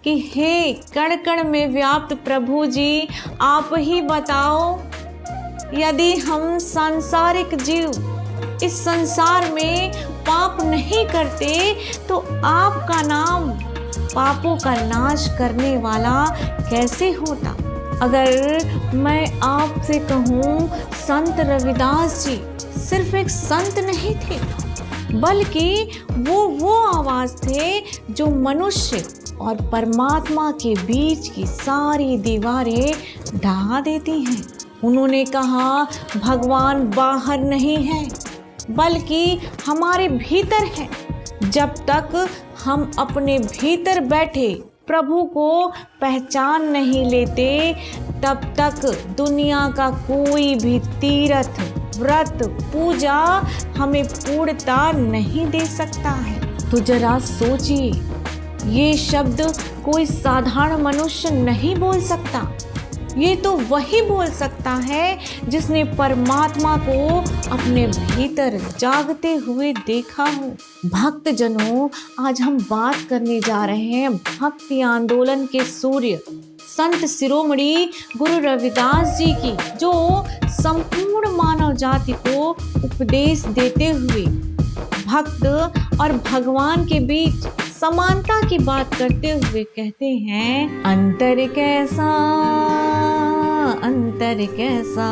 कि हे कण कण में व्याप्त प्रभु जी, आप ही बताओ, यदि हम सांसारिक जीव इस संसार में पाप नहीं करते तो आपका नाम पापों का नाश करने वाला कैसे होता। अगर मैं आपसे कहूँ, संत रविदास जी सिर्फ एक संत नहीं थे, बल्कि वो आवाज थे जो मनुष्य और परमात्मा के बीच की सारी दीवारें ढहा देती हैं। उन्होंने कहा, भगवान बाहर नहीं है बल्कि हमारे भीतर है। जब तक हम अपने भीतर बैठे प्रभु को पहचान नहीं लेते, तब तक दुनिया का कोई भी तीर्थ, व्रत, पूजा हमें पूर्णता नहीं दे सकता है। तो जरा सोचिए, ये शब्द कोई साधारण मनुष्य नहीं बोल सकता। ये तो वही बोल सकता है जिसने परमात्मा को अपने भीतर जागते हुए देखा हो। भक्त जनों, आज हम बात करने जा रहे हैं भक्ति आंदोलन के सूर्य संत शिरोमणि गुरु रविदास जी की, जो संपूर्ण मानव जाति को उपदेश देते हुए भक्त और भगवान के बीच समानता की बात करते हुए कहते हैं, अंतर कैसा, अंतर कैसा,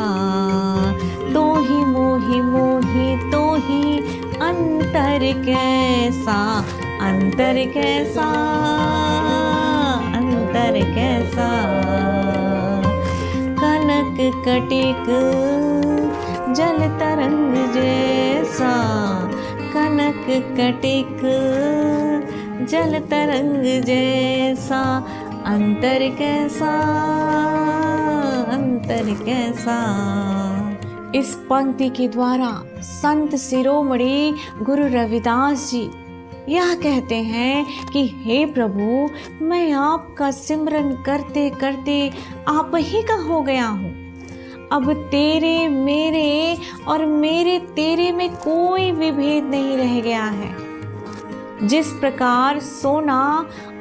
तो ही मोही मोही, तो ही अंतर कैसा, अंतर कैसा, अंतर कैसा, कनक कटिक जल तरंग जैसा, कनक कटिक जल तरंग जैसा, अंतर कैसा, अंतर कैसा। इस पंक्ति के द्वारा संत शिरोमणि गुरु रविदास जी यह कहते हैं कि हे प्रभु, मैं आपका सिमरन करते करते आप ही का हो गया हूँ। अब तेरे मेरे और मेरे तेरे में कोई विभेद नहीं रह गया है। जिस प्रकार सोना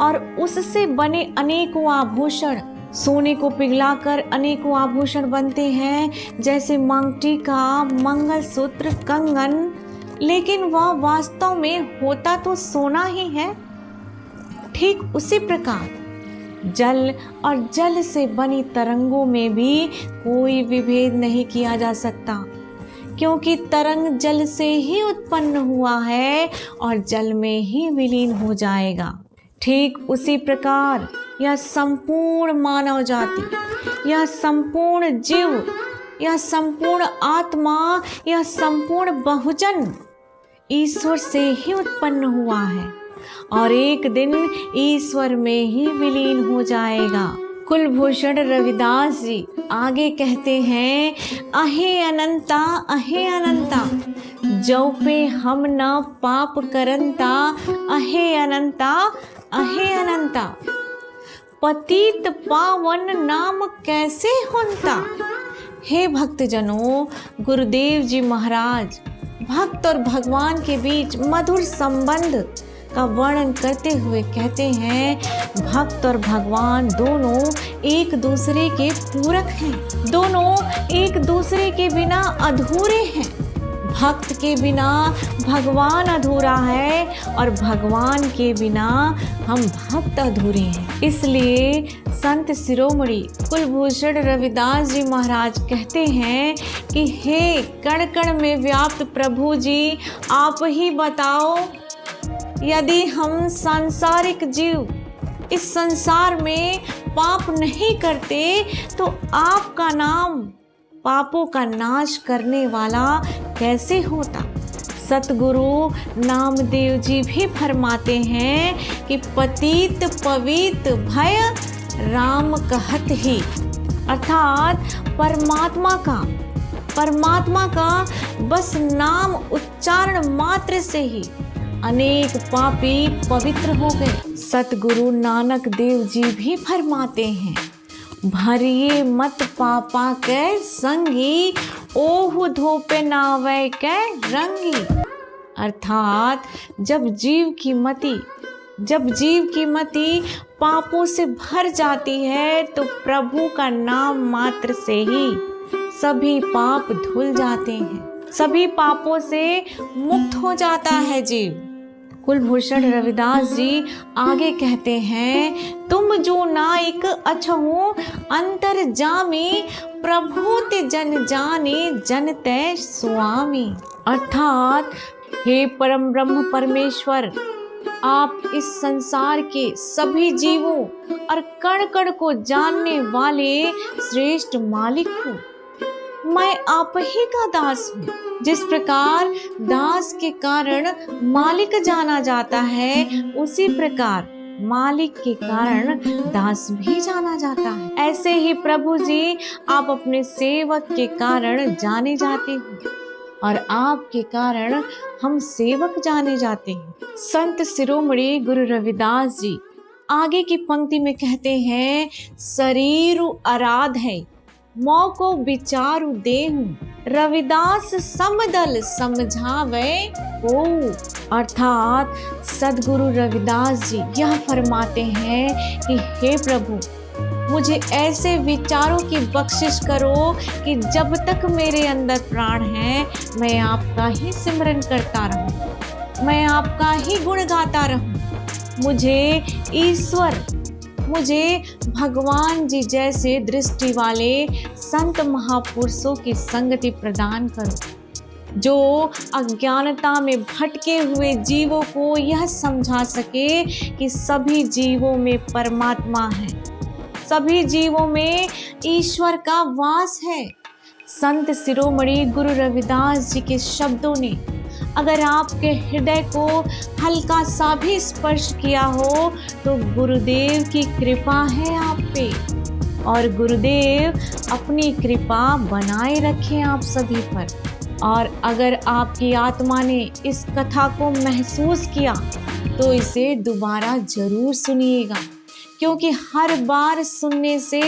और उससे बने अनेकों आभूषण, सोने को पिघलाकर अनेकों आभूषण बनते हैं, जैसे मांगटीका, मंगलसूत्र, कंगन, लेकिन वह वास्तव में होता तो सोना ही है। ठीक उसी प्रकार जल और जल से बनी तरंगों में भी कोई विभेद नहीं किया जा सकता, क्योंकि तरंग जल से ही उत्पन्न हुआ है और जल में ही विलीन हो जाएगा। ठीक उसी प्रकार यह संपूर्ण मानव जाति, यह संपूर्ण जीव, यह संपूर्ण आत्मा, यह संपूर्ण बहुजन ईश्वर से ही उत्पन्न हुआ है और एक दिन ईश्वर में ही विलीन हो जाएगा। कुलभूषण रविदास जी आगे कहते हैं, अहे अनंता, अहे अनंता, जो पे हम न पाप करंता, अहे अनंता, अहे अनंता, पतित पावन नाम कैसे होता। हे भक्तजनों, गुरुदेव जी महाराज भक्त और भगवान के बीच मधुर संबंध का वर्णन करते हुए कहते हैं, भक्त और भगवान दोनों एक दूसरे के पूरक हैं, दोनों एक दूसरे के बिना अधूरे हैं। भक्त के बिना भगवान अधूरा है और भगवान के बिना हम भक्त अधूरे हैं। इसलिए संत शिरोमणि कुलभूषण रविदास जी महाराज कहते हैं कि हे कण कण में व्याप्त प्रभु जी, आप ही बताओ, यदि हम सांसारिक जीव इस संसार में पाप नहीं करते तो आपका नाम पापों का नाश करने वाला कैसे होता। सतगुरु नामदेव जी भी फरमाते हैं कि पतित पवित भय राम कहत ही, अर्थात परमात्मा का बस नाम उच्चारण मात्र से ही अनेक पापी पवित्र हो गए। सतगुरु नानक देव जी भी फरमाते हैं, भरिए मत पापा के संगी, ओहु धोपे नावै के रंगी। अर्थात जब जीव की मति जब जीव की मति पापों से भर जाती है तो प्रभु का नाम मात्र से ही सभी पाप धुल जाते हैं, सभी पापों से मुक्त हो जाता है जीव। कुलभूषण रविदास जी आगे कहते हैं, तुम जो नाइक अछहु अंतर जामी, प्रभु ते जन जाने जन तै स्वामी। अर्थात हे परम ब्रह्म परमेश्वर, आप इस संसार के सभी जीवों और कण कण को जानने वाले श्रेष्ठ मालिक हो। मैं आप ही का दास हूँ। जिस प्रकार दास के कारण मालिक जाना जाता है, उसी प्रकार मालिक के कारण दास भी जाना जाता है। ऐसे ही प्रभु जी आप अपने सेवक के कारण जाने जाते हैं और आपके कारण हम सेवक जाने जाते हैं। संत शिरोमणि गुरु रविदास जी आगे की पंक्ति में कहते हैं, शरीरु आराध है मौको विचारु देहु, रविदास समदल समझावे को। अर्थात सदगुरु रविदास जी यह फरमाते हैं कि हे प्रभु, मुझे ऐसे विचारों की बख्शिश करो कि जब तक मेरे अंदर प्राण है मैं आपका ही सिमरन करता रहूं, मैं आपका ही गुण गाता रहूं। मुझे ईश्वर, मुझे भगवान जी जैसे दृष्टि वाले संत महापुरुषों की संगति प्रदान करो, जो अज्ञानता में भटके हुए जीवों को यह समझा सके कि सभी जीवों में परमात्मा है, सभी जीवों में ईश्वर का वास है। संत शिरोमणि गुरु रविदास जी के शब्दों ने अगर आपके हृदय को हल्का सा भी स्पर्श किया हो तो गुरुदेव की कृपा है आप पे, और गुरुदेव अपनी कृपा बनाए रखें आप सभी पर। और अगर आपकी आत्मा ने इस कथा को महसूस किया तो इसे दोबारा जरूर सुनिएगा, क्योंकि हर बार सुनने से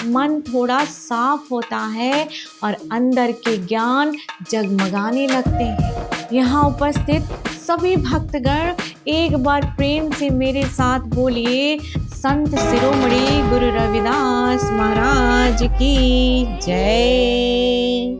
मन थोड़ा साफ होता है और अंदर के ज्ञान जगमगाने लगते हैं। यहाँ उपस्थित सभी भक्तगण एक बार प्रेम से मेरे साथ बोलिए, संत शिरोमणि गुरु रविदास महाराज की जय।